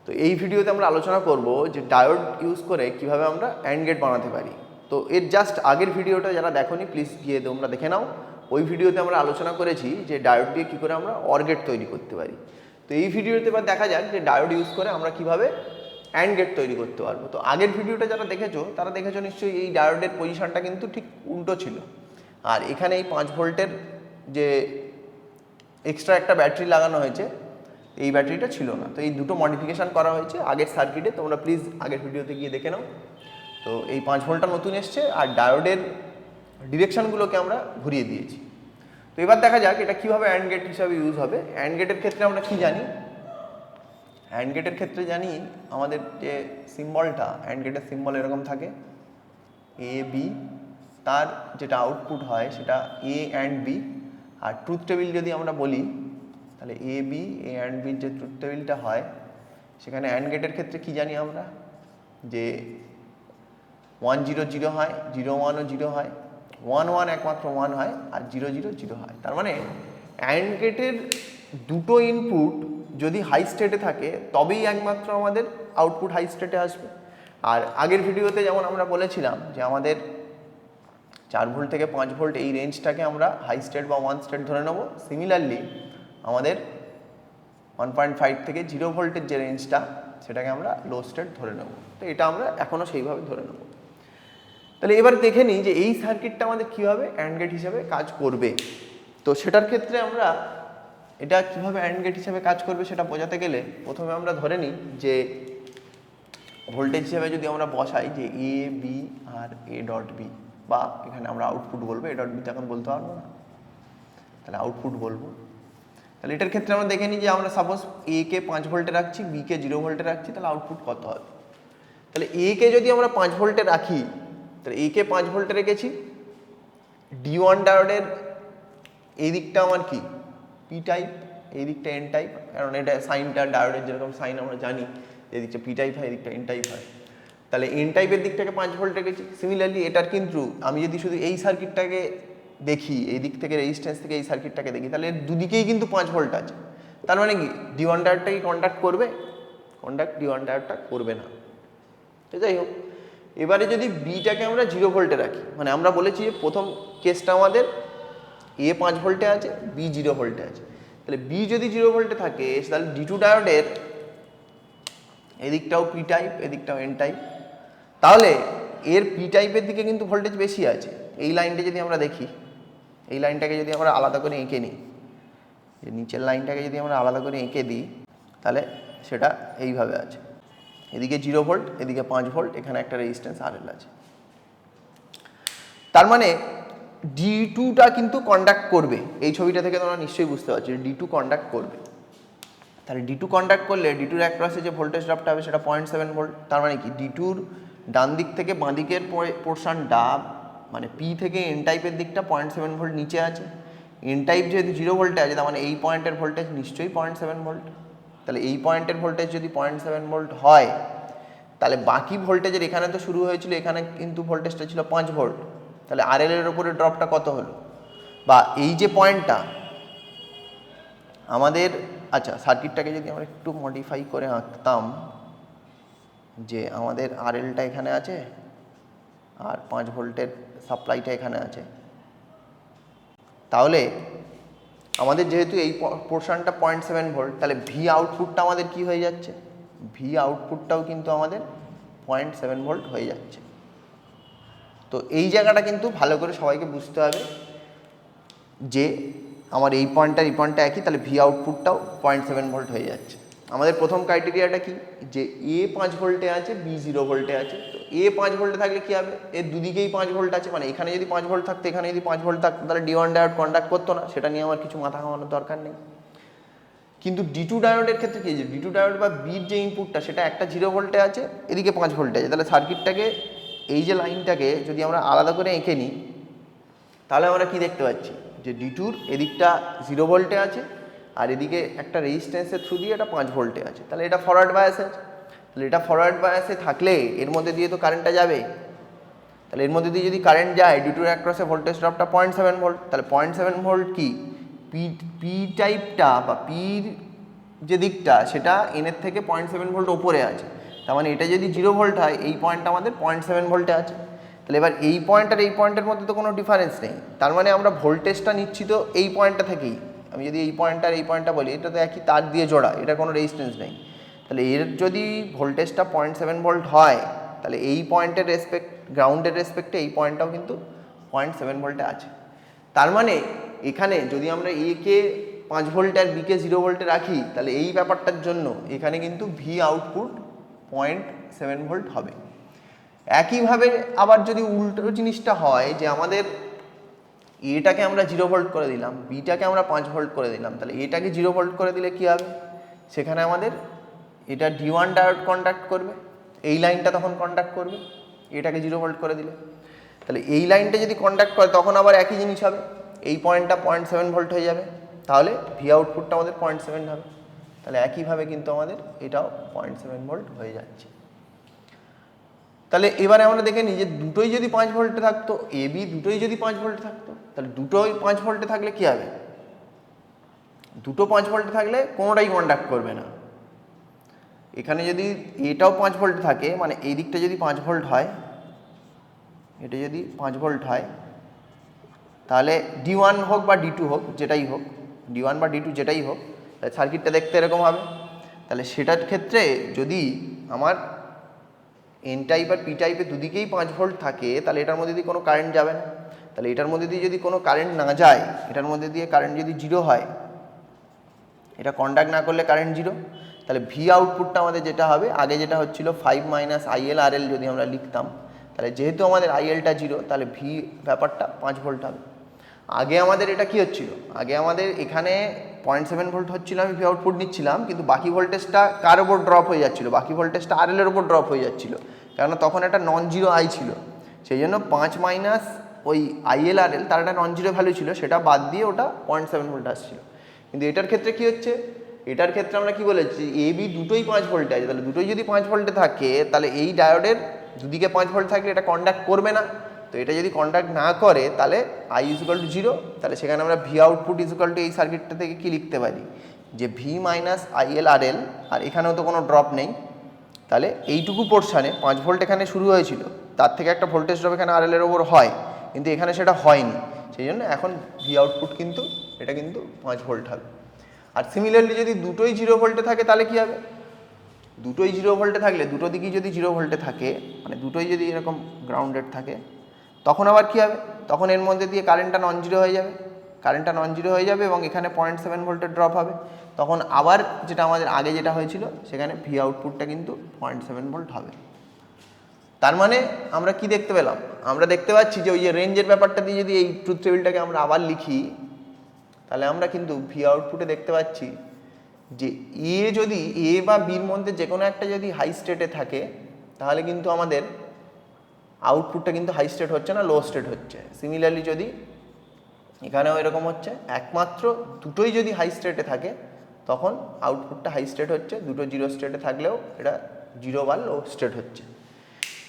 তো এই ভিডিওতে আমরা আলোচনা করব যে ডায়োড ইউজ করে কিভাবে আমরা অ্যান্ড গেট বানাতে পারি। তো এর জাস্ট আগের ভিডিওটা যারা দেখোনি প্লিজ গিয়ে তোমরা দেখে নাও। ওই ভিডিওতে আমরা আলোচনা করেছি যে ডায়োড দিয়ে কী করে আমরা অর গেট তৈরি করতে পারি। তো এই ভিডিওতে এবার দেখা যাক যে ডায়োড ইউজ করে আমরা কিভাবে অ্যান্ড গেট তৈরি করতে পারবো। তো আগের ভিডিওটা যারা দেখেছো তারা দেখেছো নিশ্চয়ই এই ডায়োডের পজিশনটা কিন্তু ঠিক উল্টো ছিল, আর এখানে এই 5 ভোল্টের যে এক্সট্রা একটা ব্যাটারি লাগানো হয়েছে এই ব্যাটারিটা ছিল না। তো এই দুটো মডিফিকেশান করা হয়েছে আগের সার্কিটে, তোমরা প্লিজ আগের ভিডিওতে গিয়ে দেখে নাও। তো এই 5 ভোল্টটা নতুন এসছে আর ডায়োডের ডিরেকশানগুলোকে আমরা ঘুরিয়ে দিয়েছি। তো এবার দেখা যাক এটা কীভাবে অ্যান্ড গেট হিসাবে ইউজ হবে। অ্যান্ড গেটের ক্ষেত্রে আমরা কী জানি? অ্যান্ড গেটের ক্ষেত্রে জানি আমাদের যে সিম্বলটা, অ্যান্ড গেটের সিম্বল এরকম থাকে এ বি, তার যেটা আউটপুট হয় সেটা এ অ্যান্ড বি। আর ট্রুথ টেবিল যদি আমরা বলি তাহলে এ বি এ অ্যান্ড বির যে ট্রুথ টেবিলটা হয় সেখানে অ্যান্ড গেটের ক্ষেত্রে কী জানি আমরা যে 1 0 0 হয়, 0 1 ও 0 হয়, 1 1 একমাত্র 1 হয় আর 0 0 0 হয়। তার মানে অ্যান্ড গেটের দুটো ইনপুট যদি হাই স্টেটে থাকে তবেই একমাত্র আমাদের আউটপুট হাই স্টেটে আসবে। আর আগের ভিডিওতে যেমন আমরা বলেছিলাম যে আমাদের 4 ভোল্ট থেকে 5 ভোল্ট এই রেঞ্জটাকে আমরা হাই স্টেট বা 1 স্টেট ধরে নেব। সিমিলারলি আমাদের 1.5 থেকে 0 ভোল্টের যে রেঞ্জটা সেটাকে আমরা লো স্টেট ধরে নেব। তো এটা আমরা এখনও সেইভাবে ধরে নেব। তাহলে এবার দেখে নিই যে এই সার্কিটটা আমাদের কীভাবে অ্যান্ড গেট হিসাবে কাজ করবে। তো সেটার ক্ষেত্রে আমরা এটা কীভাবে অ্যান্ড গেট হিসাবে কাজ করবে সেটা বোঝাতে গেলে প্রথমে আমরা ধরে নিই যে ভোল্টেজ হিসাবে যদি আমরা বসাই যে এ বি আর এ ডট বি, বা এখানে আমরা আউটপুট বলবো, এ ডট বিতে এখন বলতে পারবো না, তাহলে আউটপুট বলবো। তাহলে এটার ক্ষেত্রে আমরা দেখে নিই যে আমরা সাপোজ এ কে 5 ভোল্টে রাখছি, বি কে 0 ভোল্টে রাখছি, তাহলে আউটপুট কত হবে? তাহলে এ কে যদি আমরা 5 ভোল্টে রাখি তাহলে এ কে 5 ভোল্টে রেখেছি, D1 ডায়োডের এই দিকটা আমার কি পি টাইপ, এই দিকটা এন টাইপ, কারণ এটা সাইনটা ডায়োডের যেরকম সাইন আমরা জানি এদিকটা পি টাইপ হয়, এদিকটা এন টাইপ হয়। তাহলে এন টাইপের দিকটাকে 5 ভোল্ট রেখেছি। সিমিলারলি এটার কিন্তু আমি যদি শুধু এই সার্কিটটাকে দেখি, এই দিক থেকে রেজিস্ট্যান্স থেকে এই সার্কিটটাকে দেখি, তাহলে দুদিকেই কিন্তু 5 ভোল্ট আছে। তার মানে কি D1 ডায়োডটা কি কন্ডাক্ট করবে? D1 ডায়োডটা করবে না। তো যাই হোক, এবারে যদি বিটাকে আমরা 0 ভোল্টে রাখি, মানে আমরা বলেছি যে প্রথম কেসটা আমাদের এ 5 ভোল্টে আছে, বি 0 ভোল্টে আছে। তাহলে বি যদি 0 ভোল্টে থাকে তাহলে D2 ডায়োডের এদিকটাও পি টাইপ, এদিকটাও এন টাইপ, তাহলে এর পি টাইপের দিকে কিন্তু ভোল্টেজ বেশি আছে। এই লাইনটা যদি আমরা দেখি, এই লাইনটাকে যদি আমরা আলাদা করে এঁকে নিই, যে নিচের লাইনটাকে যদি আমরা আলাদা করে এঁকে দিই তাহলে সেটা এইভাবে আছে, এদিকে 0 ভোল্ট, এদিকে 5 ভোল্ট, এখানে একটা রেজিস্ট্যান্স RL আছে। তার মানে D2টা কিন্তু কন্ডাক্ট করবে। এই ছবিটা থেকে তোমরা নিশ্চয়ই বুঝতে পারছো যে D2 কন্ডাক্ট করবে। তাহলে D2 কন্ডাক্ট করলে D2-র অ্যাক্রসে যে ভোল্টেজ ড্রপটা হবে সেটা 0.7 ভোল্ট। তার মানে কি D2-র ডান দিক থেকে বাঁ দিকের পোর্শনটা মানে পি থেকে এন টাইপের দিকটা 0.7 ভোল্ট নিচে আছে। এন টাইপ যেহেতু 0 ভোল্টে আছে তার মানে এই পয়েন্টের ভোল্টেজ নিশ্চয়ই 0.7 ভোল্ট। তাহলে এই পয়েন্টের ভোল্টেজ যদি 0.7 ভোল্ট হয় তাহলে বাকি ভোল্টেজের এখানে তো শুরু হয়েছিল, এখানে কিন্তু ভোল্টেজটা ছিল 5 ভোল্ট। তাহলে RL এর ওপরে ড্রপটা কত হলো? বা এই যে পয়েন্টটা আমাদের, আচ্ছা সার্কিটটাকে যদি আমরা একটু মডিফাই করে আঁকতাম, যে আমাদের RLটা এখানে আছে আর 5 ভোল্টের সাপ্লাইটা এখানে আছে, তাহলে আমাদের যেহেতু এই পোর্শনটা 0.7 ভোল্ট, তাহলে ভি আউটপুটটা আমাদের কি হয়ে যাচ্ছে? ভি আউটপুটটাও কিন্তু আমাদের 0.7 ভোল্ট হয়ে যাচ্ছে। তো এই জায়গাটা কিন্তু ভালো করে সবাইকে বুঝতে হবে যে আমার এই পয়েন্টটা একই, তাহলে ভি আউটপুটটাও 0.7 ভোল্ট হয়ে যাচ্ছে। আমাদের প্রথম ক্রাইটেরিয়াটা কি? যে এ 5 ভোল্টে আছে, বি 0 ভোল্টে আছে। তো এ 5 ভোল্টে থাকলে কী হবে? এর দুদিকেই 5 ভোল্ট আছে, মানে এখানে যদি 5 ভোল্ট থাকতো, এখানে যদি 5 ভোল্ট থাকতো, তাহলে D1 ডায়োড কন্ডাক্ট করতো না। সেটা নিয়ে আমার কিছু মাথা ঘামানোর দরকার নেই। কিন্তু D2 ডায়োডের ক্ষেত্রে কি, যে D2 ডায়োড বা বির যে ইনপুটটা সেটা একটা 0 ভোল্টে আছে, এদিকে 5 ভোল্টে আছে। তাহলে সার্কিটটাকে এই যে লাইনটাকে যদি আমরা আলাদা করে এঁকে নিই তাহলে আমরা কি দেখতে পাচ্ছি? যে D2-র এদিকটা 0 ভোল্টে আছে আর এদিকে একটা রেজিস্ট্যান্সের থ্রু দিয়ে এটা 5 ভোল্টে আছে। তাহলে এটা ফরওয়ার্ড বায়াসে আছে। তাহলে এটা ফরওয়ার্ড বায়াসে থাকলে এর মধ্যে দিয়ে তো কারেন্টটা যাবে। তাহলে এর মধ্যে দিয়ে যদি কারেন্ট যায়, D2-র অ্যাক্রসে ভোল্টেজ ড্রপটা 0.7 ভোল্ট। তাহলে 0.7 ভোল্ট কি পি টাইপটা বা পির যে দিকটা সেটা এনের থেকে 0.7 ভোল্ট ওপরে আছে, তার মানে এটা যদি 0 ভোল্ট হয় এই পয়েন্টটা আমাদের 0.7 ভোল্টে আছে। তাহলে এবার এই পয়েন্ট আর এই পয়েন্টের মধ্যে তো কোনো ডিফারেন্স নেই, তার মানে আমরা ভোল্টেজটা নিচ্ছি তো এই পয়েন্টটা থেকেই। আমি যদি এই পয়েন্টটা আর এই পয়েন্টটা বলি, এটা তো একই তার দিয়ে জোড়া, এটা কোনো রেজিস্ট্যান্স নেই। তাহলে এর যদি ভোল্টেজটা 0.7 ভোল্ট হয়, তাহলে এই পয়েন্টের রেসপেক্ট গ্রাউন্ডের রেসপেক্টে এই পয়েন্টটাও কিন্তু 0.7 ভোল্টে আছে। তার মানে এখানে যদি আমরা এ কে 5 ভোল্ট আর বি কে 0 ভোল্টে রাখি, তাহলে এই ব্যাপারটার জন্য এখানে কিন্তু ভি আউটপুট 0.7 ভোল্ট হবে। একইভাবে আবার যদি উল্টো জিনিসটা হয় যে আমাদের এটাকে আমরা 0 ভোল্ট করে দিলাম, বিটাকে আমরা 5 ভোল্ট করে দিলাম, তাহলে এটাকে 0 ভোল্ট করে দিলে কি হবে, সেখানে আমাদের এটা D1 ডায়োড কন্ডাক্ট করবে, এই লাইনটা তখন কন্ডাক্ট করবে এটাকে 0 ভোল্ট করে দিলে। তাহলে এই লাইনটা যদি কন্ডাক্ট করে তখন আবার একই জিনিস হবে, এই পয়েন্টটা 0.7 ভোল্ট হয়ে যাবে, তাহলে ভি আউটপুটটা আমাদের 0.7 হবে। তাহলে একইভাবে কিন্তু আমাদের এটাও 0.7 ভোল্ট হয়ে যাচ্ছে। তাহলে এবারে আমরা দেখে নিই যে দুটোই যদি 5 ভোল্টে থাকতো, এ বি দুটোই যদি 5 ভোল্টে থাকতো, তাহলে দুটোই 5 ভোল্টে থাকলে কি হবে, দুটো 5 ভোল্টে থাকলে কোনোটাই কন্ডাক্ট করবে না। এখানে যদি এটাও 5 ভোল্ট থাকে, মানে এই দিকটা যদি 5 ভোল্ট হয়, এটা যদি 5 ভোল্ট হয়, তাহলে D1 হোক বা D2 হোক, যেটাই হোক, D1 বা D2 যেটাই হোক, তাহলে সার্কিটটা দেখতে এরকম হবে। তাহলে সেটার ক্ষেত্রে যদি আমার এন টাইপ আর পি টাইপের দুদিকেই 5 ভোল্ট থাকে, তাহলে এটার মধ্যে দিয়ে কোনো কারেন্ট যাবে না। তাহলে এটার মধ্যে দিয়ে যদি কোনো কারেন্ট না যায়, এটার মধ্যে দিয়ে কারেন্ট যদি 0 হয়, এটা কন্ডাক্ট না করলে কারেন্ট 0, তাহলে ভি আউটপুটটা আমাদের যেটা হবে, আগে যেটা হচ্ছিল 5 মাইনাস IL RL যদি আমরা লিখতাম, তাহলে যেহেতু আমাদের ILটা 0, তাহলে ভি ব্যাপারটা 5 ভোল্ট হবে। আগে আমাদের এটা কি হচ্ছিল, আগে আমাদের এখানে 0.7 ভোল্ট হচ্ছিল, আমি ভি আউটপুট নিচ্ছিলাম, কিন্তু বাকি ভোল্টেজটা কার ওপর ড্রপ হয়ে যাচ্ছিল, বাকি ভোল্টেজটা RL এর ওপর ড্রপ হয়ে যাচ্ছিল, কেননা তখন একটা নন জিরো আই ছিল, সেই জন্য 5 মাইনাস ওই IL RL তার একটা নন জিরো ভ্যালু ছিল, সেটা বাদ দিয়ে ওটা 0.7 ভোল্ট আসছিল। কিন্তু এটার ক্ষেত্রে কি হচ্ছে, এটার ক্ষেত্রে আমরা কি বলেছি, এ বি দুটোই 5 ভোল্টে আছে, তাহলে দুটোই যদি 5 ভোল্টে থাকে, তাহলে এই ডায়োডের দুদিকে 5 ভোল্ট থাকলে এটা কন্ডাক্ট করবে না। তো এটা যদি কন্ডাক্ট না করে, তাহলে I ইকুয়াল টু 0, তাহলে সেখানে আমরা ভি আউটপুট ইকুয়াল টু এই সার্কিটটা থেকে কি লিখতে পারি, যে ভি মাইনাস IL RL, আর এখানেও তো কোনো ড্রপ নেই, তাহলে এইটুকু পোর্শানে 5 ভোল্ট এখানে শুরু হয়েছিল, তার থেকে একটা ভোল্টেজ ড্রপ এখানে RL এর ওপর হয়, কিন্তু এখানে সেটা হয়নি, সেই জন্য এখন ভি আউটপুট কিন্তু এটা কিন্তু 5 ভোল্ট হবে। আর সিমিলারলি যদি দুটোই 0 ভোল্টে থাকে, তাহলে কি হবে, দুটোই 0 ভোল্টে থাকলে, দুটো দিকেই যদি 0 ভোল্টে থাকে, মানে দুটোই যদি এরকম গ্রাউন্ডেড থাকে, তখন আবার কি হবে, তখন এর মধ্যে দিয়ে কারেন্টটা নন জিরো হয়ে যাবে, কারেন্টটা নন জিরো হয়ে যাবে এবং এখানে 0.7 ভোল্টের ড্রপ হবে, তখন আবার যেটা আমাদের আগে যেটা হয়েছিল, সেখানে ভি আউটপুটটা কিন্তু 0.7 ভোল্ট হবে। তার মানে আমরা কি দেখতে পেলাম, আমরা দেখতে পাচ্ছি যে ওই যে রেঞ্জের ব্যাপারটা দিয়ে যদি এই ট্রুথ টেবিলটাকে আমরা আবার লিখি, তাহলে আমরা কিন্তু ভি আউটপুটে দেখতে পাচ্ছি যে যদি এ বা বির মধ্যে যে কোনো একটা যদি হাই স্টেটে থাকে, তাহলে কিন্তু আমাদের আউটপুটটা কিন্তু হাই স্টেট হচ্ছে না, লো স্টেট হচ্ছে। সিমিলারলি যদি এখানেও এরকম হচ্ছে, একমাত্র দুটোই যদি হাই স্টেটে থাকে, তখন আউটপুটটা হাই স্টেট হচ্ছে, দুটো 0 স্টেটে থাকলেও এটা 0 বা লো স্টেট হচ্ছে।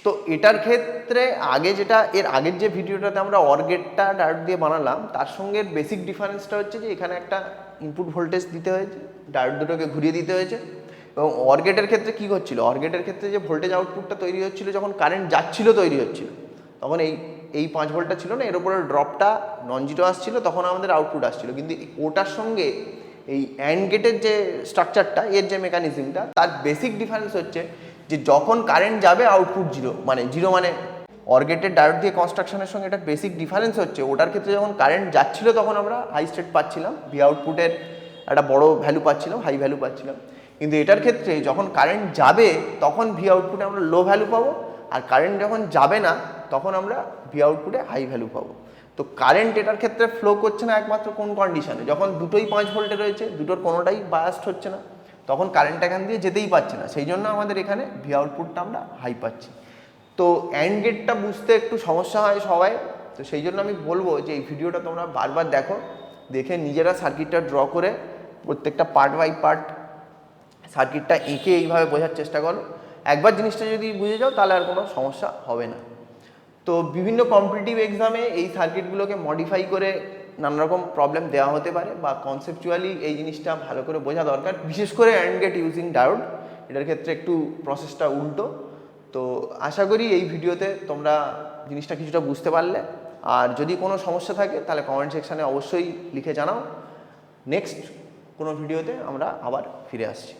তো এটার ক্ষেত্রে আগে যেটা, এর আগের যে ভিডিওটাতে আমরা অর গেটটা ডায়োড দিয়ে বানালাম, তার সঙ্গে বেসিক ডিফারেন্সটা হচ্ছে যে এখানে একটা ইনপুট ভোল্টেজ দিতে হয়েছে, ডায়োড দুটোকে ঘুরিয়ে দিতে হয়েছে। এবং অর গেটের ক্ষেত্রে কী হচ্ছিল, অর গেটের ক্ষেত্রে যে ভোল্টেজ আউটপুটটা তৈরি হচ্ছিল যখন কারেন্ট যাচ্ছিল তৈরি হচ্ছিল, তখন এই 5 ভোল্টটা ছিল না, এর উপরে ড্রপটা নন জিরো আসছিল, তখন আমাদের আউটপুট আসছিল। কিন্তু ওটার সঙ্গে এই অ্যান্ড গেটের যে স্ট্রাকচারটা, এর যে মেকানিজমটা, তার বেসিক ডিফারেন্স হচ্ছে যে যখন কারেন্ট যাবে আউটপুট 0, মানে 0 মানে অর গেটের ডায়োড দিয়ে কনস্ট্রাকশনের সঙ্গে এটা বেসিক ডিফারেন্স হচ্ছে, ওটার ক্ষেত্রে যখন কারেন্ট যাচ্ছিল তখন আমরা হাই স্টেট পাচ্ছিলাম, ভি আউটপুটের একটা বড় ভ্যালু পাচ্ছিলাম, হাই ভ্যালু পাচ্ছিলাম। কিন্তু এটার ক্ষেত্রে যখন কারেন্ট যাবে তখন ভি আউটপুটে আমরা লো ভ্যালু পাবো, আর কারেন্ট যখন যাবে না তখন আমরা ভি আউটপুটে হাই ভ্যালু পাবো। তো কারেন্ট এটার ক্ষেত্রে ফ্লো করছে না একমাত্র কোন কন্ডিশনে, যখন দুটোই 5 ভোল্টে রয়েছে, দুটোর কোনোটাই বায়াস্ট হচ্ছে না, তখন কারেন্ট এখান দিয়ে যেতেই পারছে না, সেই জন্য আমাদের এখানে ভি আউটপুটটা আমরা হাই পাচ্ছি। তো অ্যান্ড গেটটা বুঝতে একটু সমস্যা হয় সবাই, তো সেই জন্য আমি বলবো যে এই ভিডিওটা তোমরা বারবার দেখো, দেখে নিজেরা সার্কিটটা ড্র করে প্রত্যেকটা পার্ট বাই পার্ট সার্কিটটা এঁকে এইভাবে বোঝার চেষ্টা করো। একবার জিনিসটা যদি বুঝে যাও তাহলে আর কোনো সমস্যা হবে না। তো বিভিন্ন কম্পিটিটিভ এক্সামে এই সার্কিটগুলোকে মডিফাই করে নানা রকম প্রবলেম দেওয়া হতে পারে বা কনসেপচুয়ালি এই জিনিসটা ভালো করে বোঝা দরকার, বিশেষ করে অ্যান্ড গেট ইউজিং ডায়োড, এটার ক্ষেত্রে একটু প্রসেসটা উল্টো। তো আশা করি এই ভিডিওতে তোমরা জিনিসটা কিছুটা বুঝতে পারলে। আর যদি কোনো সমস্যা থাকে তাহলে কমেন্ট সেকশানে অবশ্যই লিখে জানাও। নেক্সট কোনো ভিডিওতে আমরা আবার ফিরে আসছি।